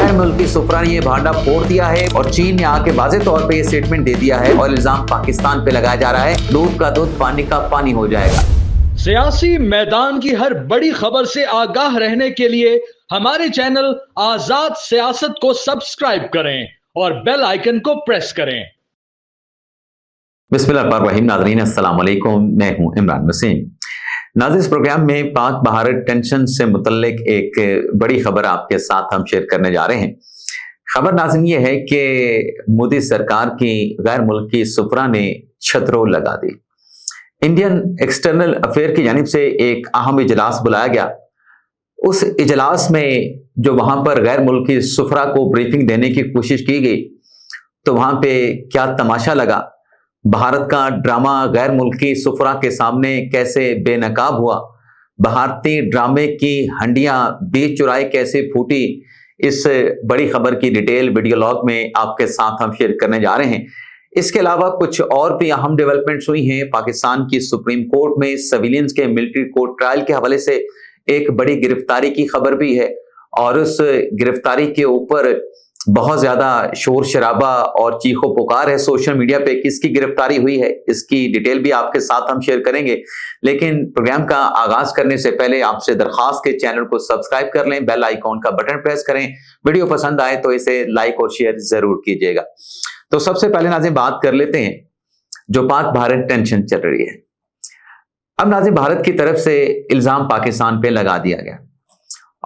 गैर मुल्की सुफरा ने ये भांडा फोड़ दिया है और चीन ने आके वाज़ेह तौर पे ये स्टेटमेंट दे दिया है और इल्जाम पाकिस्तान पे लगाया जा रहा है, दूध का दूध पानी का पानी हो जाएगा। सियासी मैदान की हर बड़ी खबर से आगाह रहने के लिए हमारे चैनल आजाद सियासत को सब्सक्राइब करें और बेल आइकन को प्रेस करें। बिस्मिल्लाहिर्रहमानिर्रहीम। नाज़रीन अस्सलाम वालेकुम, मैं हूं इमरान वसीम। नाज़रीन, इस प्रोग्राम में पाक भारत टेंशन से मुतल्लिक एक बड़ी खबर आपके साथ हम शेयर करने जा रहे हैं। खबर नाज़रीन ये है कि मोदी सरकार की गैर मुल्की सुफरा ने छतरों लगा दी। इंडियन एक्सटर्नल अफेयर की जानिब से एक अहम इजलास बुलाया गया। उस इजलास में जो वहां पर गैर मुल्की सुफरा को ब्रीफिंग देने की कोशिश की गई तो वहां पे क्या तमाशा लगा। भारत का ड्रामा गैर मुल्की सुफरा के सामने कैसे बेनकाब हुआ, भारतीय ड्रामे की हंडियां बीच चुराई कैसे फूटी, इस बड़ी खबर की डिटेल वीडियो लॉग में आपके साथ हम शेयर करने जा रहे हैं। इसके अलावा कुछ और भी अहम डेवलपमेंट्स हुई हैं। पाकिस्तान की सुप्रीम कोर्ट में सिविलियंस के मिलिट्री कोर्ट ट्रायल के हवाले से एक बड़ी गिरफ्तारी की खबर भी है और उस गिरफ्तारी के ऊपर बहुत ज्यादा शोर शराबा और चीखो पुकार है सोशल मीडिया पे। किसकी गिरफ्तारी हुई है इसकी डिटेल भी आपके साथ हम शेयर करेंगे। लेकिन प्रोग्राम का आगाज करने से पहले आपसे दरखास्त के चैनल को सब्सक्राइब कर लें, बेल आइकॉन का बटन प्रेस करें। वीडियो पसंद आए तो इसे लाइक और शेयर जरूर कीजिएगा। तो सबसे पहले नाज़रीन बात कर लेते हैं जो पाक भारत टेंशन चल रही है। अब नाज़रीन भारत की तरफ से इल्जाम पाकिस्तान पे लगा दिया गया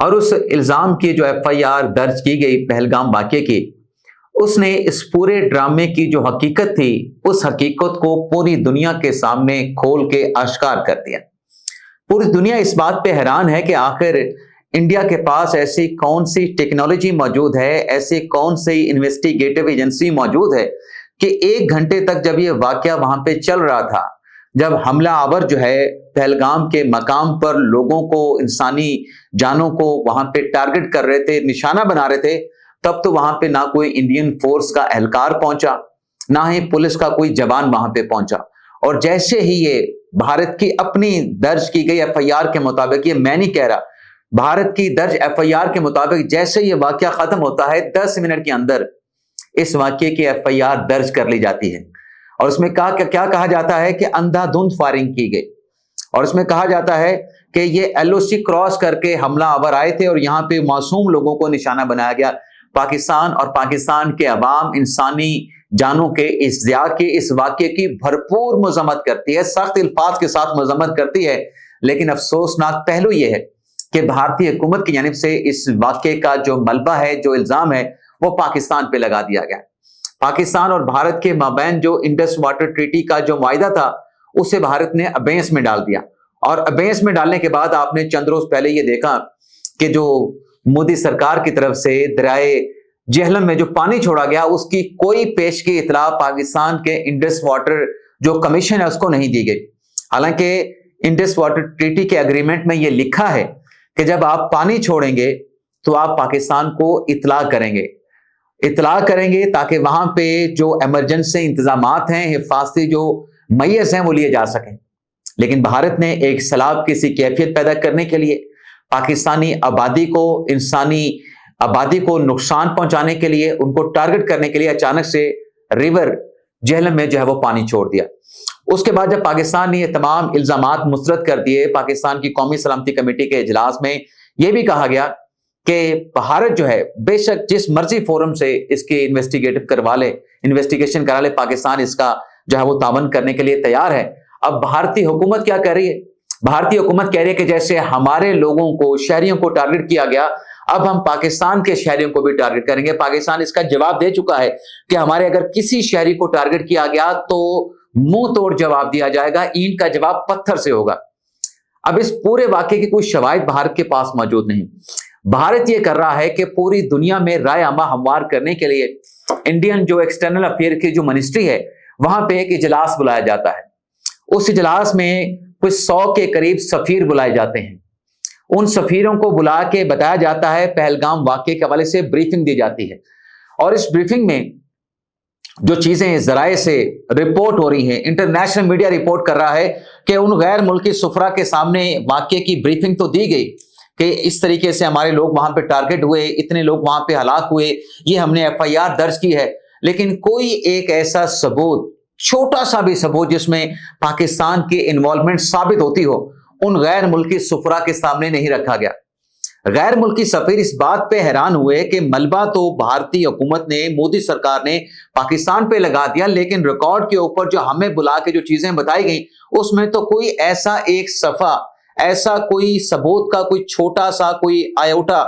और उस इल्जाम की जो एफआईआर दर्ज की गई पहलगाम वाक़ये की, उसने इस पूरे ड्रामे की जो हकीकत थी उस हकीकत को पूरी दुनिया के सामने खोल के आश्कार कर दिया। पूरी दुनिया इस बात पे हैरान है कि आखिर इंडिया के पास ऐसी कौन सी टेक्नोलॉजी मौजूद है, ऐसी कौन सी इन्वेस्टिगेटिव एजेंसी मौजूद है कि 1 घंटे तक जब ये वाकया वहां पे चल रहा था, जब हमला आवर जो है पहलगाम के मकाम पर लोगों को, इंसानी जानों को वहां पे टारगेट कर रहे थे, निशाना बना रहे थे, तब तो वहां पे ना कोई इंडियन फोर्स का एहलकार पहुंचा, ना ही पुलिस का कोई जवान वहां पे पहुंचा। और जैसे ही ये भारत की अपनी दर्ज की गई एफआईआर के मुताबिक, ये मैं नहीं कह रहा, भारत की दर्ज एफआईआर के मुताबिक जैसे ये वाकया खत्म होता है 10 मिनट के अंदर इस वाकये की एफआईआर दर्ज कर ली जाती है और उसमें क्या कहा जाता है कि अंधाधुंध फायरिंग की गई और उसमें कहा जाता है कि ये एलओसी क्रॉस करके हमला आवर आए थे और यहाँ पे मासूम लोगों को निशाना बनाया गया। पाकिस्तान और पाकिस्तान के अवाम इंसानी जानों के इस ज़िया की, इस वाकये की भरपूर मजम्मत करती है, सख्त अल्फाज के साथ मजम्मत करती है। लेकिन अफसोसनाक पहलू ये है कि भारतीय हुकूमत की जानिब से इस वाकये का जो मलबा है, जो इल्जाम है, वो पाकिस्तान पे लगा दिया गया। पाकिस्तान और भारत के माबैन जो इंडस वाटर ट्रीटी का जो मुआहिदा था उसे भारत ने अबेंस में डाल दिया और अबेंस में डालने के बाद आपने चंद रोज पहले ये देखा कि जो मोदी सरकार की तरफ से दरियाए जेहलम में जो पानी छोड़ा गया उसकी कोई पेश की इतला पाकिस्तान के इंडस वाटर जो कमीशन है उसको नहीं दी गई। हालांकि इंडस वाटर ट्रीटी के एग्रीमेंट में यह लिखा है कि जब आप पानी छोड़ेंगे तो आप पाकिस्तान को इतला करेंगे ताकि वहां पे जो इमरजेंसी इंतजामात हैं, हिफाजती जो मैयस हैं, वो लिए जा सकें। लेकिन भारत ने एक सैलाब की सी कैफियत पैदा करने के लिए, पाकिस्तानी आबादी को, इंसानी आबादी को नुकसान पहुंचाने के लिए, उनको टारगेट करने के लिए अचानक से रिवर जेहलम में जो है वो पानी छोड़ दिया। उसके बाद जब पाकिस्तान ने ये तमाम इल्जामात मुस्तरद कर दिए, पाकिस्तान की कौमी सलामती कमेटी के इजलास में यह भी कहा गया कि भारत जो है बेशक जिस मर्जी फोरम से इसकी इन्वेस्टिगेशन करा ले, पाकिस्तान इसका जो है वो तावन करने के लिए तैयार है। अब भारतीय हुकूमत क्या कर रही है? भारतीय हुकूमत कह रही है कि जैसे हमारे लोगों को, शहरियों को टारगेट किया गया, अब हम पाकिस्तान के शहरियों को भी टारगेट करेंगे। पाकिस्तान इसका जवाब दे चुका है कि हमारे अगर किसी शहरी को टारगेट किया गया तो मुंह तोड़ जवाब दिया जाएगा, ईंट का जवाब पत्थर से होगा। अब इस पूरे वाकये की कोई शवाहिद भारत के पास मौजूद नहीं। भारत ये कर रहा है कि पूरी दुनिया में राय आमा हमवार करने के लिए इंडियन जो एक्सटर्नल अफेयर की जो मिनिस्ट्री है वहां पे एक इजलास बुलाया जाता है। उस इजलास में कुछ 100 के करीब सफीर बुलाए जाते हैं। उन सफीरों को बुला के बताया जाता है, पहलगाम वाकये के हवाले से ब्रीफिंग दी जाती है और इस ब्रीफिंग में जो चीजें जराए से रिपोर्ट हो रही हैं, इंटरनेशनल मीडिया रिपोर्ट कर रहा है कि उन गैर मुल्की सुफरा के सामने वाकये की ब्रीफिंग तो दी गई कि इस तरीके से हमारे लोग वहां पे टारगेट हुए, इतने लोग वहां पे हलाक हुए, ये हमने FIR दर्ज की है, लेकिन कोई एक ऐसा सबूत, छोटा सा भी सबूत जिसमें पाकिस्तान की इन्वॉल्वमेंट साबित होती हो, उन गैर मुल्की सुफरा के सामने नहीं रखा गया। गैर मुल्की सफीर इस बात पे हैरान हुए कि मलबा तो भारतीय हुकूमत ने, मोदी सरकार ने पाकिस्तान पे लगा दिया, लेकिन रिकॉर्ड के ऊपर जो हमें बुला के जो चीजें बताई गई उसमें तो कोई ऐसा एक सफा, ऐसा कोई सबूत का कोई छोटा सा कोई आयोटा,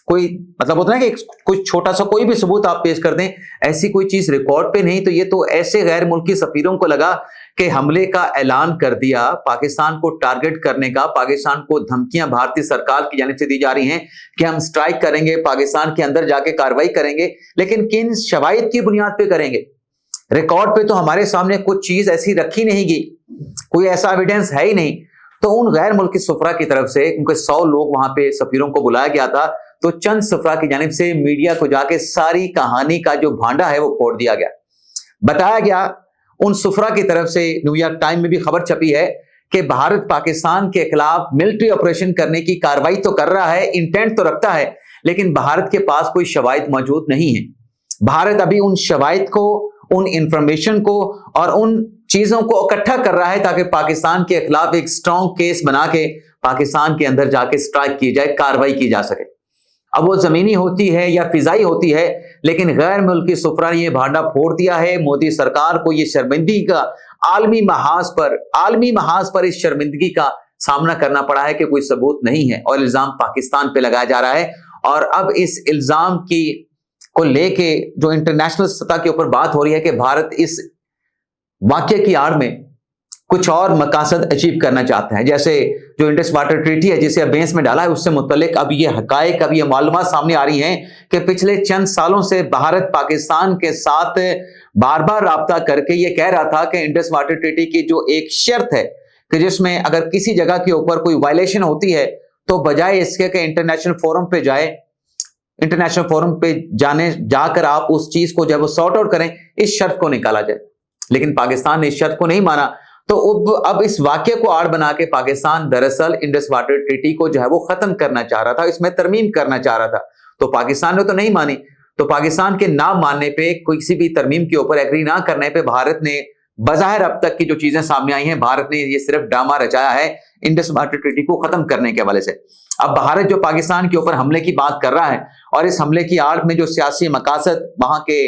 कोई मतलब होता है कि कुछ छोटा सा कोई भी सबूत आप पेश कर दें, ऐसी कोई चीज रिकॉर्ड पे नहीं। तो ये तो ऐसे गैर मुल्की सफीरों को लगा कि हमले का ऐलान कर दिया, पाकिस्तान को टारगेट करने का, पाकिस्तान को धमकियां भारतीय सरकार की जानिब से दी जा रही हैं कि हम स्ट्राइक करेंगे, पाकिस्तान के अंदर जाके कार्रवाई करेंगे, लेकिन किन शवाहिद की बुनियाद पे करेंगे? रिकॉर्ड पे तो हमारे सामने कुछ चीज ऐसी रखी नहीं गई, कोई ऐसा एविडेंस है ही नहीं। तो उन गैर मुल्की सुफरा की तरफ से, क्योंकि 100 लोग वहां पे सफीरों को बुलाया गया था, तो चंद सुफरा की जानिब से मीडिया को जाके सारी कहानी का जो भांडा है वो फोड़ दिया गया। बताया गया उन सुफरा की तरफ से, न्यूयॉर्क टाइम में भी खबर छपी है कि भारत पाकिस्तान के खिलाफ मिलिट्री ऑपरेशन करने की कार्रवाई तो कर रहा है, इंटेंट तो रखता है, लेकिन भारत के पास कोई शवाहिद मौजूद नहीं है। भारत अभी उन शवाहिद को, उन इंफॉर्मेशन को और उन चीजों को इकट्ठा कर रहा है ताकि पाकिस्तान के खिलाफ एक स्ट्रॉन्ग केस बना के पाकिस्तान के अंदर जाके स्ट्राइक की जाए, कार्रवाई की जा सके। अब वो जमीनी होती है या फिजाई होती है, लेकिन गैर मुल्की सुफरा ने ये भांडा फोड़ दिया है। मोदी सरकार को ये शर्मिंदगी का आलमी महाज पर इस शर्मिंदगी का सामना करना पड़ा है कि कोई सबूत नहीं है और इल्जाम पाकिस्तान पे लगाया जा रहा है। और अब इस इल्जाम की को लेके जो इंटरनेशनल सतह के ऊपर बात हो रही है कि भारत इस वाक्य की आड़ में कुछ और मकासद अचीव करना चाहते हैं, जैसे जो इंडस वाटर ट्रीटी है जिसे अबेंस में डाला है, उससे मुतल्लिक अब ये हकायक, अब ये मालूमात सामने आ रही हैं कि पिछले चंद सालों से भारत पाकिस्तान के साथ बार बार राब्ता करके ये कह रहा था कि इंडस वाटर ट्रीटी की जो एक शर्त है कि जिसमें अगर किसी जगह के ऊपर कोई वायलेशन होती है तो बजाय इसके कि इंटरनेशनल फोरम पे जाए, इंटरनेशनल फोरम पे जाकर आप उस चीज को जब वो सॉर्ट आउट करें, इस शर्त को निकाला जाए। लेकिन पाकिस्तान ने इस शर्त को नहीं माना। तो अब इस वाक्य को आड़ बना के पाकिस्तान दरअसल इंडस वाटर ट्रीटी को जो है वो खत्म करना चाह रहा था, इसमें तरमीम करना चाह रहा था। तो पाकिस्तान ने तो नहीं मानी। तो पाकिस्तान के ना मानने पे, किसी भी तरमीम के ऊपर एग्री ना करने पे भारत ने बज़ाहिर अब तक की जो चीजें सामने आई हैं, भारत ने ये सिर्फ ड्रामा रचाया है इंडस वाटर ट्रीटी को खत्म करने के हवाले से। अब भारत जो पाकिस्तान के ऊपर हमले की बात कर रहा है और इस हमले की आड़ में जो सियासी मकासद, वहां के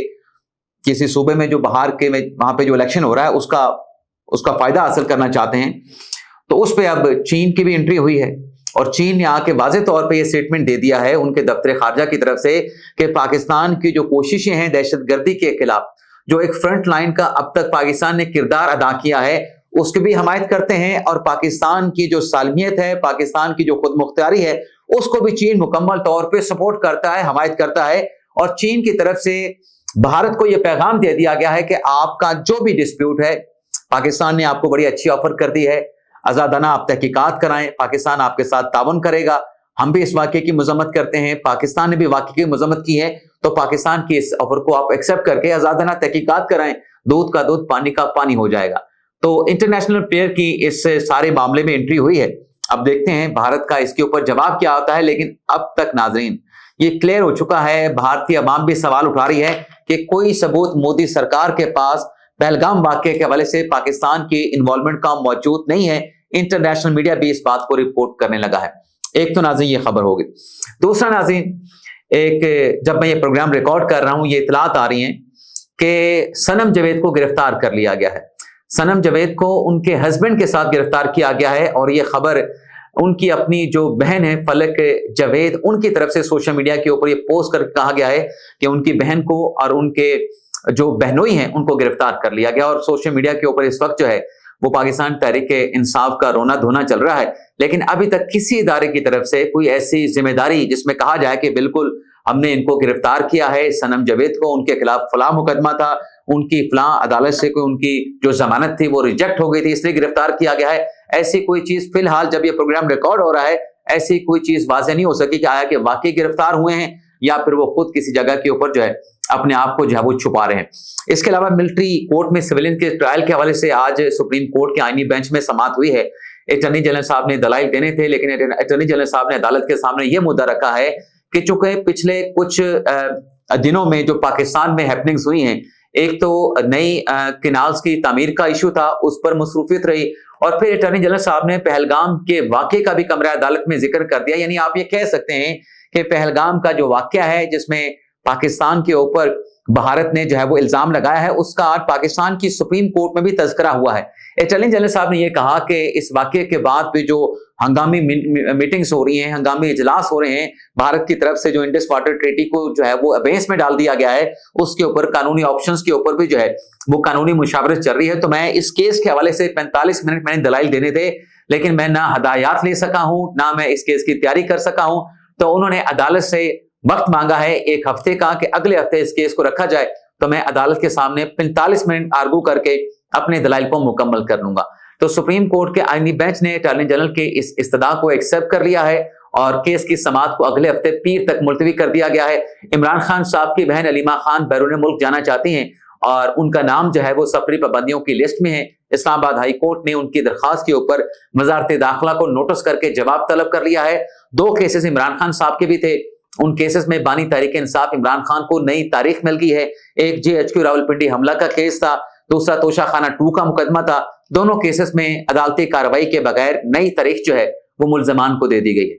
किसी सूबे में जो वहां पे जो इलेक्शन हो रहा है उसका फायदा हासिल करना चाहते हैं, तो उस पे अब चीन की भी एंट्री हुई है। और चीन ने आके वाज़ेह तौर पे ये स्टेटमेंट दे दिया है उनके दफ्तर खारजा की तरफ से कि पाकिस्तान की जो कोशिशें हैं दहशतगर्दी के खिलाफ, जो एक फ्रंट लाइन का अब तक पाकिस्तान ने किरदार अदा किया है, उसकी भी हमायत करते हैं। और पाकिस्तान की जो सालमियत है, पाकिस्तान की जो खुद मुख्तियारी है, उसको भी चीन मुकम्मल तौर पे सपोर्ट करता है, हमायत करता है। और चीन की तरफ से भारत को यह पैगाम दे दिया गया है कि आपका जो भी डिस्प्यूट है, पाकिस्तान ने आपको बड़ी अच्छी ऑफर कर दी है, आजादाना आप तहकीकात कराएं, पाकिस्तान आपके साथ तावन करेगा। हम भी इस वाक़े की मजम्मत करते हैं, पाकिस्तान ने भी वाक़े की मजम्मत की है, तो पाकिस्तान की इस ऑफर को आप एक्सेप्ट करके आजादाना तहकीकात कराएं, दूध का दूध पानी का पानी हो जाएगा। तो इंटरनेशनल प्लेयर की इस सारे मामले में एंट्री हुई है। अब देखते हैं भारत का इसके ऊपर जवाब क्या होता है। लेकिन अब तक नाजरीन ये क्लियर हो चुका है, भारतीय अवाम भी सवाल उठा रही है कि कोई सबूत मोदी सरकार के पास पहलगाम वाक़े के हवाले से पाकिस्तान की इन्वॉल्वमेंट का मौजूद नहीं है। इंटरनेशनल मीडिया भी इस बात को रिपोर्ट करने लगा है। एक तो नाज़रीन ये खबर होगी। दूसरा नाज़रीन, एक जब मैं ये प्रोग्राम रिकॉर्ड कर रहा हूं, ये इतलात आ रही हैं कि सनम जावेद को गिरफ्तार कर लिया गया है। सनम जावेद को उनके हस्बैंड के साथ गिरफ्तार किया गया है और ये खबर उनकी अपनी जो बहन है फलक जावेद, उनकी तरफ से सोशल मीडिया के ऊपर ये पोस्ट करके कहा गया है कि उनकी बहन को और उनके जो बहनोई हैं उनको गिरफ्तार कर लिया गया। और सोशल मीडिया के ऊपर इस वक्त जो है वो पाकिस्तान तहरीक इंसाफ का रोना धोना चल रहा है। लेकिन अभी तक किसी इदारे की तरफ से कोई ऐसी जिम्मेदारी जिसमें कहा जाए कि बिल्कुल हमने इनको गिरफ्तार किया है, सनम जावेद को, उनके खिलाफ फलां मुकदमा था, उनकी फलां अदालत से कोई उनकी जो जमानत थी वो रिजेक्ट हो गई थी, इसलिए गिरफ्तार किया गया है, ऐसी कोई चीज फिलहाल जब ये प्रोग्राम रिकॉर्ड हो रहा है ऐसी कोई चीज वाज़ेह नहीं हो सकी कि आया कि वाकई गिरफ्तार हुए हैं या फिर वो खुद किसी जगह के ऊपर जो है अपने आप को जो है वो छुपा रहे हैं। इसके अलावा मिलिट्री कोर्ट में सिविलियन के ट्रायल के हवाले से आज सुप्रीम कोर्ट के आईनी बेंच में समाअत हुई है। अटॉर्नी जनरल साहब ने दलाइल देने थे, लेकिन अटॉर्नी जनरल साहब ने अदालत के सामने यह मुद्दा रखा है कि चूंकि पिछले कुछ दिनों में जो पाकिस्तान में हैपनिंग्स हुई हैं, एक तो नई कैनाल्स की तामीर का इशू था, उस पर मसरूफियत रही, और फिर अटॉर्नी जनरल साहब ने पहलगाम के वाकये का भी कमरा अदालत में जिक्र कर दिया। यानी आप ये कह सकते हैं कि पहलगाम का जो वाकया है जिसमें पाकिस्तान के ऊपर भारत ने जो है वो इल्जाम लगाया है, उसका आज पाकिस्तान की सुप्रीम कोर्ट में भी तज़किरा हुआ है। अटॉर्नी जनरल साहब ने यह कहा कि इस वाकये के बाद भी जो हंगामी मीटिंग्स हो रही हैं, हंगामी इजलास हो रहे हैं, भारत की तरफ से जो इंडस वाटर ट्रीटी को जो है वो अबेंस में डाल दिया गया है, उसके ऊपर कानूनी ऑप्शंस के ऊपर भी जो है वो कानूनी मुशावरत चल रही है। तो मैं इस केस के हवाले से 45 मिनट मैंने दलाइल देने थे, लेकिन मैं ना हदायत ले सका हूं, ना मैं इस केस की तैयारी कर सका हूं। तो उन्होंने अदालत से वक्त मांगा है 1 हफ्ते का कि अगले हफ्ते इस केस को रखा जाए, तो मैं अदालत के सामने 45 मिनट आर्गू करके अपने दलाइल को मुकम्मल कर लूंगा। तो सुप्रीम कोर्ट के आईनी बेंच ने अटॉर्नी जनरल के इस इस्तदा को एक्सेप्ट कर लिया है और केस की समाअत को अगले हफ्ते पीर तक मुलतवी कर दिया गया है। इमरान खान साहब की बहन अलीमा खान बैरून मुल्क जाना चाहती हैं और उनका नाम जो है वो सफरी पाबंदियों की लिस्ट में है। इस्लामाबाद हाई कोर्ट ने उनकी दरखास्त के ऊपर वजारत दाखिला को नोटिस करके जवाब तलब कर लिया है। 2 केसेस इमरान खान साहब के भी थे, उन केसेस में बानी तहरीक इंसाफ इमरान खान को नई तारीख मिल गई है। एक JHQ रावलपिंडी हमला का केस था, दूसरा तोशा खाना 2 का मुकदमा था। दोनों केसेस में अदालती कार्रवाई के बगैर नई तारीख जो है वो मुल्जमान को दे दी गई है।